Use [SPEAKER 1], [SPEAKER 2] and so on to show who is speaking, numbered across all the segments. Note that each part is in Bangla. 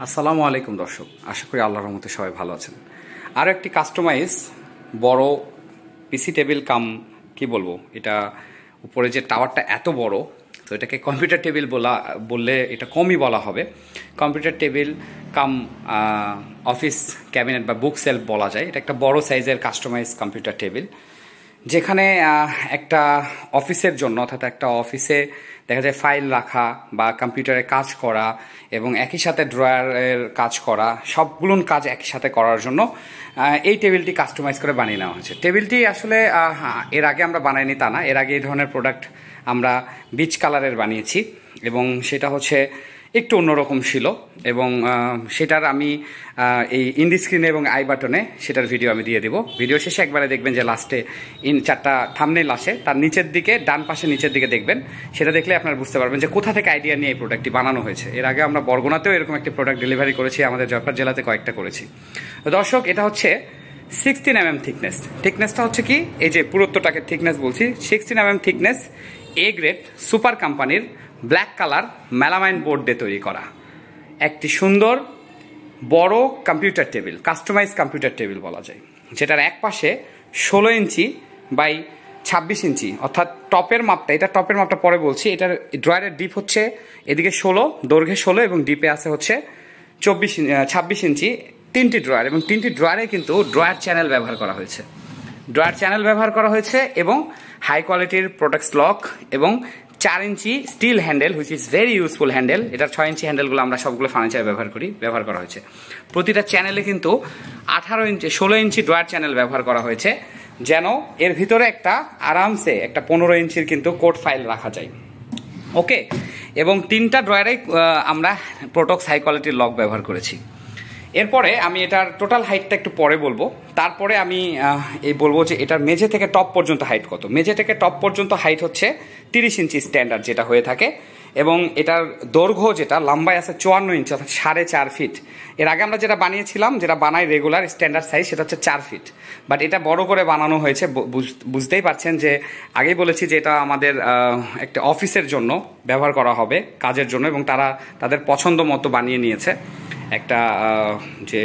[SPEAKER 1] আসসালামু আলাইকুম দর্শক, আশা করি আল্লাহর রহমতে সবাই ভালো আছেন। আরও একটি কাস্টমাইজ বড় পিসি টেবিল কাম কি বলবো, এটা উপরে যে টাওয়ারটা এত বড়, তো এটাকে কম্পিউটার টেবিল বললে এটা কমই বলা হবে। কম্পিউটার টেবিল কাম অফিস ক্যাবিনেট বা বুক সেলফ বলা যায়। এটা একটা বড় সাইজের কাস্টমাইজ কম্পিউটার টেবিল, যেখানে একটা অফিসের জন্য, অর্থাৎ একটা অফিসে দেখা যায় ফাইল রাখা বা কম্পিউটারে কাজ করা এবং একই সাথে ড্রয়ারের কাজ করা, সবগুলো কাজ একই সাথে করার জন্য এই টেবিলটি কাস্টমাইজ করে বানিয়ে নেওয়া হয়েছে। টেবিলটি আসলে এর আগে আমরা বানাইনি তা না, এর আগে এই ধরনের প্রোডাক্ট আমরা বিচ কালারের বানিয়েছি এবং সেটা হচ্ছে একটু অন্যরকম ছিল এবং সেটার আমি এই ইন্ডি স্ক্রিনে এবং আই বাটনে সেটার ভিডিও আমি দিয়ে দেবো। ভিডিও শেষে একবারে দেখবেন যে লাস্টে চারটা থাম্বনেল আসে, তার নিচের দিকে ডান পাশে নিচের দিকে দেখবেন, সেটা দেখলে আপনারা বুঝতে পারবেন যে কোথা থেকে আইডিয়া নিয়ে এই প্রোডাক্টটি বানানো হয়েছে। এর আগে আমরা বরগুনাতেও এরকম একটি প্রোডাক্ট ডেলিভারি করেছি, আমাদের জয়পুরহাট জেলাতে কয়েকটা করেছি। তো দর্শক, এটা হচ্ছে 16 mm থিকনেসটা হচ্ছে কি, এই যে পুরুত্বটাকে থিকনেস বলছি, 16 mm thickness A grade super কোম্পানির ব্ল্যাক কালার মেলামাইন বোর্ড দিয়ে তৈরি করা একটি সুন্দর বড় computer table, customise computer table বলা যায়, যেটার এক পাশে 16 ইঞ্চি বাই 26 ইঞ্চি, অর্থাৎ টপের মাপটা, এটা টপের মাপটা পরে বলছি। এটার ড্রয়ারের ডিপ হচ্ছে এদিকে 16, দৈর্ঘ্যে 16 এবং ডিপে আছে হচ্ছে 26 ইঞ্চি, তিনটি ড্রয়ার, এবং তিনটি ড্রয়ারে কিন্তু ড্রয়ার চ্যানেল ব্যবহার করা হয়েছে এবং হাই কোয়ালিটির প্রোটেক্টস লক এবং 4 ইঞ্চি still handle, which is very useful handle. এটার 6 ইঞ্চি হ্যান্ডেলগুলো আমরা সবগুলো ফার্নিচারে ব্যবহার করা হয়েছে। প্রতিটা চ্যানেলে কিন্তু 16 ইঞ্চি ড্রয়ার চ্যানেল ব্যবহার করা হয়েছে, যেন এর ভিতরে একটা আরামসে একটা 15 ইঞ্চির কিন্তু কোড ফাইল রাখা যায়। ওকে, এবং তিনটা ড্রয়ারে আমরা প্রোটক্স হাই কোয়ালিটির লক ব্যবহার করেছি। এরপরে আমি এটার টোটাল হাইটটা একটু পরে বলবো, তারপরে আমি এই বলবো যে এটার মেঝে থেকে টপ পর্যন্ত হাইট কত। মেঝে থেকে টপ পর্যন্ত হাইট হচ্ছে 30 ইঞ্চি স্ট্যান্ডার্ড যেটা হয়ে থাকে, এবং এটার দৈর্ঘ্য যেটা লম্বায় আছে 54 ইঞ্চি, অর্থাৎ 4.5 ফিট। এর আগে আমরা যেটা বানিয়েছিলাম, যেটা বানাই রেগুলার স্ট্যান্ডার্ড সাইজ, সেটা হচ্ছে 4 ফিট, বাট এটা বড় করে বানানো হয়েছে। বুঝতেই পারছেন যে আগেই বলেছি যে এটা আমাদের একটা অফিসের জন্য ব্যবহার করা হবে, কাজের জন্য, এবং তারা তাদের পছন্দ মতো বানিয়ে নিয়েছে একটা যে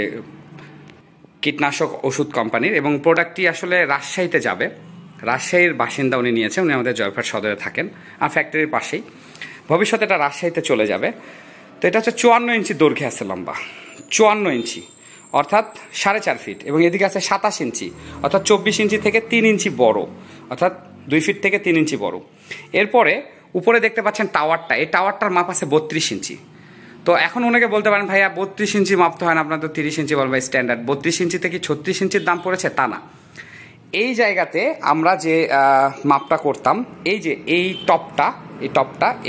[SPEAKER 1] কীটনাশক ওষুধ কোম্পানির, এবং প্রোডাক্টটি আসলে রাজশাহীতে যাবে। রাজশাহীর বাসিন্দা উনি নিয়েছে, উনি আমাদের জয়পুরহাট সদরে থাকেন আর ফ্যাক্টরির পাশেই। ভবিষ্যতে এটা রাজশাহীতে চলে যাবে। তো এটা হচ্ছে 54 ইঞ্চি দৈর্ঘ্যে আছে লম্বা, 54 ইঞ্চি অর্থাৎ 4.5 ফিট, এবং এদিকে আছে 27 ইঞ্চি অর্থাৎ 24 ইঞ্চি থেকে 3 ইঞ্চি বড়, অর্থাৎ 2 ফিট থেকে 3 ইঞ্চি বড়। এরপরে উপরে দেখতে পাচ্ছেন টাওয়ারটা, এই টাওয়ারটার মাপ আছে 32 ইঞ্চি। তো এখন অনেকে বলতে পারেন, ভাইয়া 32 ইঞ্চি মাপতে হয় না, আপনার তো 30 ইঞ্চি বলবে স্ট্যান্ডার্ড। 32 ইঞ্চি থেকে 36 ইঞ্চির দাম পড়েছে তা না। এই জায়গাতে আমরা যে মাপটা করতাম, এই যে এই টপটা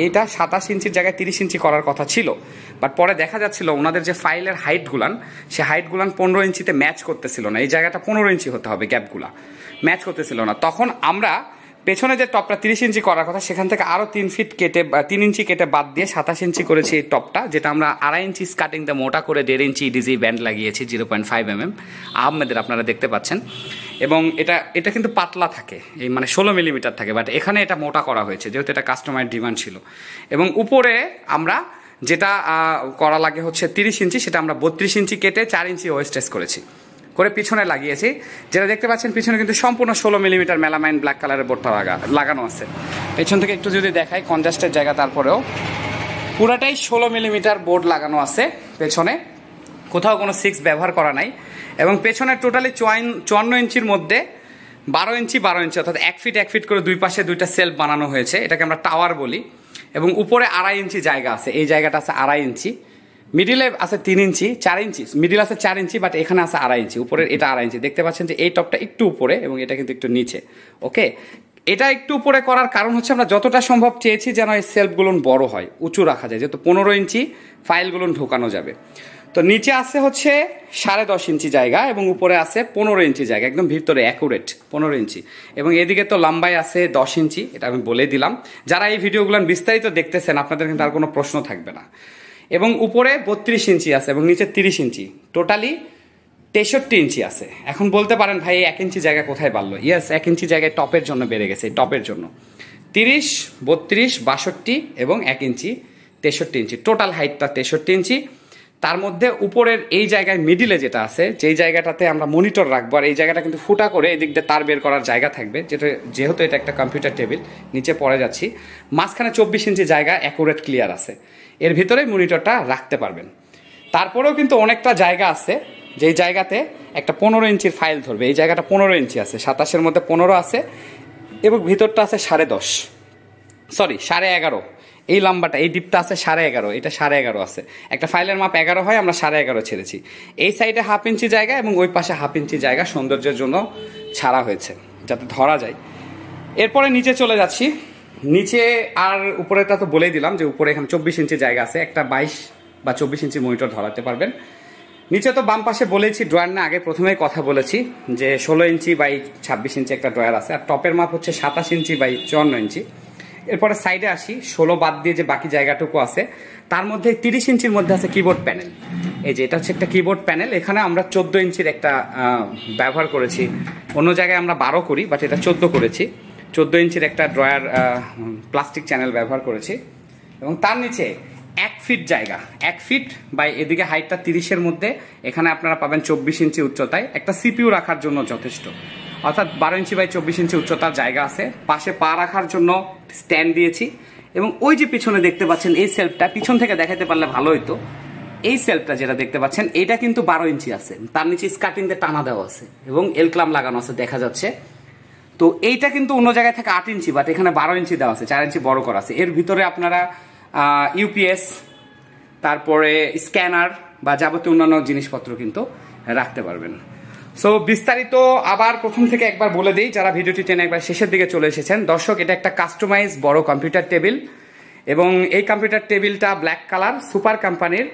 [SPEAKER 1] এইটা 27 ইঞ্চির জায়গায় 30 ইঞ্চি করার কথা ছিল, বাট পরে দেখা যাচ্ছিল ওনাদের যে ফাইলের হাইটগুলান, সে হাইটগুলান 15 ইঞ্চিতে ম্যাচ করতেছিল না। এই জায়গাটা 15 ইঞ্চি হতে হবে, গ্যাপগুলা ম্যাচ করতেছিল না। তখন আমরা পেছনে যে টপটা 30 ইঞ্চি করার কথা, সেখান থেকে আরও 3 ইঞ্চি কেটে বাদ দিয়ে 27 ইঞ্চি করেছি এই টপটা, যেটা আমরা 2.5 ইঞ্চি কাটিং দিয়ে মোটা করে 1.5 ইঞ্চি ডিজি ব্যান্ড লাগিয়েছি 0.5 mm আহমেদের, আপনারা দেখতে পাচ্ছেন। এবং এটা কিন্তু পাতলা থাকে, এই মানে 16 মিলিমিটার থাকে, বাট এখানে এটা মোটা করা হয়েছে যেহেতু এটা কাস্টমার ডিমান্ড ছিল। এবং উপরে আমরা যেটা করা লাগে হচ্ছে 30 ইঞ্চি, সেটা আমরা 32 ইঞ্চি কেটে 4 ইঞ্চি ওয়েস্টেজ করে পিছনে লাগিয়েছি। যেটা দেখতে পাচ্ছেন পিছনে কিন্তু সম্পূর্ণ 16 মিলিমিটার মেলামাইন ব্ল্যাক কালারের বোর্ডটা লাগানো আছে। পেছন থেকে একটু যদি দেখাই কনজাস্টের জায়গা, তারপরেও পুরাটাই 16 মিলিমিটার বোর্ড লাগানো আছে পেছনে, কোথাও কোনো 6 ব্যবহার করা নাই। এবং পেছনে টোটালি 54 ইঞ্চির মধ্যে 12 ইঞ্চি অর্থাৎ 1 ফিট করে দুই পাশে দুইটা সেলফ বানানো হয়েছে, এটাকে আমরা টাওয়ার বলি। এবং উপরে 2.5 ইঞ্চি জায়গা আছে, এই জায়গাটা আছে 2.5 ইঞ্চি, মিডিলে আছে 3 ইঞ্চি, 4 ইঞ্চি, মিডিল আছে 4 ইঞ্চি, বাট এখানে আছে 2.5 ইঞ্চি, উপরের এটা 2.5 ইঞ্চি। দেখতে পাচ্ছেন যে এই টপটা একটু উপরে এবং এটা কিন্তু একটু নিচে। ওকে, এটা একটু উপরে করার কারণ হচ্ছে আমরা যতটা সম্ভব চেয়েছি যেন এই সেলফগুলো বড় হয়, উঁচু রাখা যায়, যেহেতু 15 ইঞ্চি ফাইলগুলো ঢোকানো যাবে। তো নিচে আছে হচ্ছে 10.5 ইঞ্চি জায়গা এবং উপরে আছে 15 ইঞ্চি জায়গা, একদম ভিতরে অ্যাকুরেট 15 ইঞ্চি। এবং এদিকে তো লম্বায় আছে 10 ইঞ্চি, এটা আমি বলে দিলাম। যারা এই ভিডিওগুলো বিস্তারিত দেখতেছেন আপনাদের কিন্তু আর কোনো প্রশ্ন থাকবে না। এবং উপরে 32 ইঞ্চি আছে এবং নিচে 30 ইঞ্চি, টোটালি 63 ইঞ্চি আছে। এখন বলতে পারেন, ভাই 1 ইঞ্চি জায়গা কোথায় বাড়লো? ইয়েস, 1 ইঞ্চি জায়গায় টপের জন্য বেড়ে গেছে, টপের জন্য 30, 32, 62 এবং 1 ইঞ্চি 63 ইঞ্চি, টোটাল হাইটটা 63 ইঞ্চি। তার মধ্যে উপরের এই জায়গায় মিডিলে যেটা আছে, যেই জায়গাটাতে আমরা মনিটর রাখবো, আর এই জায়গাটা কিন্তু ফুটা করে এদিক দিয়ে তার বের করার জায়গা থাকবে, যেহেতু এটা একটা কম্পিউটার টেবিল, নিচে পড়ে যাচ্ছি, মাঝখানে 24 ইঞ্চি জায়গা অ্যাকুরেট ক্লিয়ার আছে, এর ভিতরে মনিটরটা রাখতে পারবেন। তারপরেও কিন্তু অনেকটা জায়গা আছে, যেই জায়গাতে একটা 15 ইঞ্চির ফাইল ধরবে, এই জায়গাটা 15 ইঞ্চি আছে, 27-এর মধ্যে 15 আছে, এবং ভিতরটা আছে 10.5, সরি 11.5, এই লম্বাটা, এই ডিপটা আছে 11.5, এটা 11.5 আছে, একটা ফাইলের মাপ 11 হয়, আমরা 11.5 ছেড়েছি। এই সাইডে 1/2 ইঞ্চি জায়গা এবং ওই পাশে 1/2 ইঞ্চি জায়গা সৌন্দর্যের জন্য ছাড়া হয়েছে, যাতে ধরা যায়। এরপরে নিচে চলে যাচ্ছি, নিচে আর উপরেটা তো বলেই দিলাম যে উপরে এখানে 24 ইঞ্চি জায়গা আছে, একটা 22 বা 24 ইঞ্চি মনিটর ধরাতে পারবেন। নিচে তো বাম পাশে বলেছি ড্রয়ার না, আগে প্রথমেই কথা বলেছি যে 16 ইঞ্চি বাই 26 ইঞ্চি একটা ড্রয়ার আছে, আর টপের মাপ হচ্ছে 27 ইঞ্চি বাই 54 ইঞ্চি। এরপরে সাইডে আসি, 16 বাদ দিয়ে যে বাকি জায়গাটুকু আছে তার মধ্যে 30 ইঞ্চির মধ্যে আছে কিবোর্ড প্যানেল। এই যে এটা হচ্ছে একটা কিবোর্ড প্যানেল, এখানে আমরা 14 ইঞ্চির একটা ব্যবহার করেছি, অন্য জায়গায় আমরা 12 করি, বাট এটা 14 করেছি। 14 ইঞ্চির একটা ড্রয়ার প্লাস্টিক চ্যানেল ব্যবহার করেছি, এবং তার নিচে 1 ফিট জায়গা, 1 ফিট বাই এদিকে হাইটটা 30-এর মধ্যে, এখানে আপনারা পাবেন 24 ইঞ্চি উচ্চতায়, একটা সিপিইউ রাখার জন্য যথেষ্ট, অর্থাৎ 12 ইঞ্চি বাই 24 ইঞ্চি উচ্চতার জায়গা আছে। পাশে পা রাখার জন্য স্ট্যান্ড দিয়েছি, এবং ওই যে পিছনে দেখতে পাচ্ছেন এই সেলফটা, পিছন থেকে দেখাতে পারলে ভালো হইতো, এই সেলফটা যেটা দেখতে পাচ্ছেন এটা কিন্তু 12 ইঞ্চি আছে, তার নিচে স্কার্টিং দিয়ে টানা দেওয়া আছে এবং এল ক্লাম লাগানো আছে, দেখা যাচ্ছে। তো এইটা কিন্তু অন্য জায়গায় থেকে 8 ইঞ্চি, বাট এখানে 12 ইঞ্চি দেওয়া আছে, 4 ইঞ্চি বড় করা আছে। এর ভিতরে আপনারা ইউপিএস, তারপরে স্ক্যানার বা যাবতীয় অন্যান্য জিনিসপত্র কিন্তু রাখতে পারবেন। সো বিস্তারিত আবার প্রথম থেকে একবার বলে দিই, যারা ভিডিওটি টেনে একবার শেষের দিকে চলে এসেছেন। দর্শক, এটা একটা কাস্টমাইজ বড় কম্পিউটার টেবিল, এবং এই কম্পিউটার টেবিলটা ব্ল্যাক কালার সুপার কোম্পানির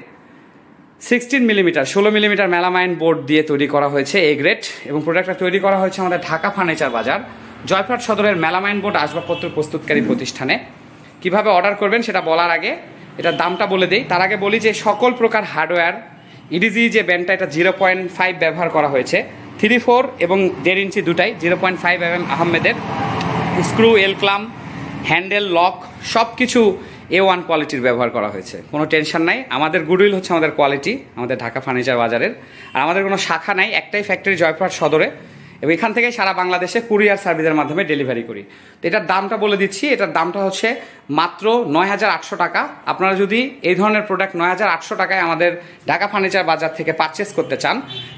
[SPEAKER 1] 16 মিলিমিটার 16 মিলিমিটার মেলামাইন বোর্ড দিয়ে তৈরি করা হয়েছে, এ গ্রেড, এবং প্রোডাক্টটা তৈরি করা হয়েছে আমাদের ঢাকা ফার্নিচার বাজার জয়পুরহাট সদরের মেলামাইন বোর্ড আসবাবপত্র প্রস্তুতকারী প্রতিষ্ঠানে। কিভাবে অর্ডার করবেন সেটা বলার আগে এটার দামটা বলে দিই। তার আগে বলি যে সকল প্রকার হার্ডওয়্যার, ইডিজি যে ব্যান্ডটা, এটা 0.5 ব্যবহার করা হয়েছে, 3/4 এবং 1.5 ইঞ্চি দুটাই, 0.5 mm আহমেদের, স্ক্রু, এল ক্লাম, হ্যান্ডেল, লক সব কিছু A1 কোয়ালিটির ব্যবহার করা হয়েছে, কোনো টেনশন নাই। আমাদের গুডউইল হচ্ছে আমাদের কোয়ালিটি, আমাদের ঢাকা ফার্নিচার বাজারের, আর আমাদের কোনো শাখা নাই, একটাই ফ্যাক্টরি জয়পুরহাট সদরে, এবং এখান থেকে সারা বাংলাদেশে কুরিয়ার সার্ভিসের মাধ্যমে ডেলিভারি করি। তো এটার দামটা বলে দিচ্ছি, এটার দামটা হচ্ছে মাত্র 9,800 টাকা। আপনারা যদি এই ধরনের প্রোডাক্ট 9,800 টাকায় আমাদের ঢাকা ফার্নিচার বাজার থেকে পারচেস করতে চান,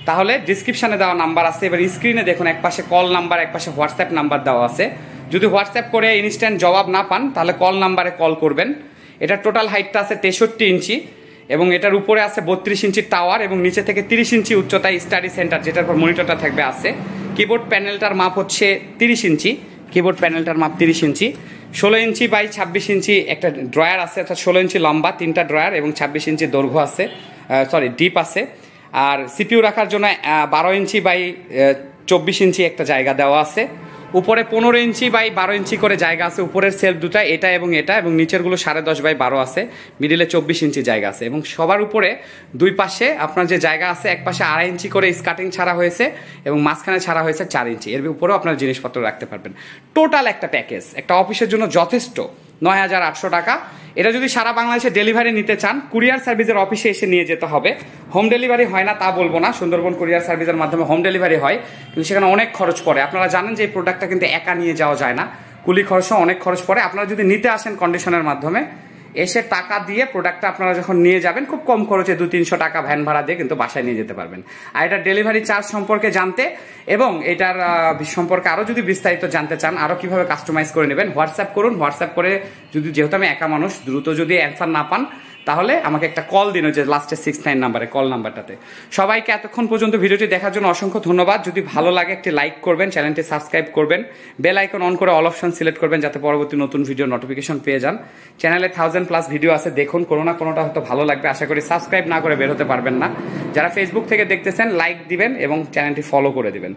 [SPEAKER 1] তাহলে ডিসক্রিপশানে দেওয়া নাম্বার আছে, এবার স্ক্রিনে দেখুন, এক পাশে কল নাম্বার, এক পাশে হোয়াটসঅ্যাপ নাম্বার দেওয়া আছে। যদি হোয়াটসঅ্যাপ করে ইনস্ট্যান্ট জবাব না পান, তাহলে কল নাম্বারে কল করবেন। এটার টোটাল হাইটটা আছে 63 ইঞ্চি, এবং এটার উপরে আছে 32 ইঞ্চির টাওয়ার, এবং নিচে থেকে 30 ইঞ্চি উচ্চতায় স্টাডি সেন্টার, যেটার পর মনিটরটা থাকবে, আছে। কিবোর্ড প্যানেলটার মাপ হচ্ছে 30 ইঞ্চি, কিবোর্ড প্যানেলটার মাপ 30 ইঞ্চি, 16 ইঞ্চি বাই 26 ইঞ্চি একটা ড্রয়ার আছে, অর্থাৎ 16 ইঞ্চি লম্বা 3টা ড্রয়ার, এবং 26 ইঞ্চি দৈর্ঘ্য আছে, ডিপ আছে। আর সিপিইউ রাখার জন্য 12 ইঞ্চি বাই 24 ইঞ্চি একটা জায়গা দেওয়া আছে। উপরে 15 ইঞ্চি বাই 12 ইঞ্চি করে জায়গা আছে, উপরের সেলফ দুটা, এটা এবং এটা, এবং নিচেরগুলো 10.5 বাই 12 আছে, মিডিলে 24 ইঞ্চি জায়গা আছে, এবং সবার উপরে দুই পাশে আপনার যে জায়গা আছে, এক পাশে 2.5 ইঞ্চি করে স্কার্টিং ছাড়া হয়েছে, এবং মাঝখানে ছাড়া হয়েছে 4 ইঞ্চি, এর উপরেও আপনার জিনিসপত্র রাখতে পারবেন। টোটাল একটা প্যাকেজ, একটা অফিসের জন্য যথেষ্ট, 9,800 টাকা। এটা যদি সারা বাংলাদেশে ডেলিভারি নিতে চান, কুরিয়ার সার্ভিসের অফিসে এসে নিয়ে যেতে হবে। হোম ডেলিভারি হয় না তা বলবো না, সুন্দরবন কুরিয়ার সার্ভিসের মাধ্যমে হোম ডেলিভারি হয়, কিন্তু সেখানে অনেক খরচ পড়ে। আপনারা জানেন যে এই প্রোডাক্টটা কিন্তু একা নিয়ে যাওয়া যায় না, কুলি খরচও অনেক খরচ পড়ে। আপনারা যদি নিতে আসেন কন্ডিশনের মাধ্যমে, এসে টাকা দিয়ে প্রোডাক্টটা আপনারা যখন নিয়ে যাবেন, খুব কম খরচে 200-300 টাকা ভ্যান ভাড়া দিয়ে কিন্তু বাসায় নিয়ে যেতে পারবেন। আর এটার ডেলিভারি চার্জ সম্পর্কে জানতে এবং এটার সম্পর্কে আরও যদি বিস্তারিত জানতে চান, আরও কিভাবে কাস্টমাইজ করে নেবেন, হোয়াটসঅ্যাপ করুন। হোয়াটসঅ্যাপ করে যেহেতু আমি একা মানুষ, দ্রুত যদি অ্যান্সার না পান, তাহলে আমাকে একটা কল দিন, ওই যে লাস্টে 69 নাম্বারে, কল নাম্বারটাতে। সবাইকে এতক্ষণ পর্যন্ত ভিডিওটি দেখার জন্য অসংখ্য ধন্যবাদ। যদি ভালো লাগে একটি লাইক করবেন, চ্যানেলটি সাবস্ক্রাইব করবেন, বেল আইকন অন করে অল অপশন সিলেক্ট করবেন, যাতে পরবর্তী নতুন ভিডিও নোটিফিকেশন পেয়ে যান। চ্যানেলে 1000+ ভিডিও আছে, দেখুন, কোনো না কোনোটা হয়তো ভালো লাগবে। আশা করি সাবস্ক্রাইব না করে বের হতে পারবেন না। যারা ফেসবুক থেকে দেখতেছেন, লাইক দিবেন এবং চ্যানেলটি ফলো করে দিবেন।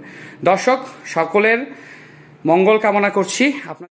[SPEAKER 1] দর্শক, সকলের মঙ্গল কামনা করছি। আপনার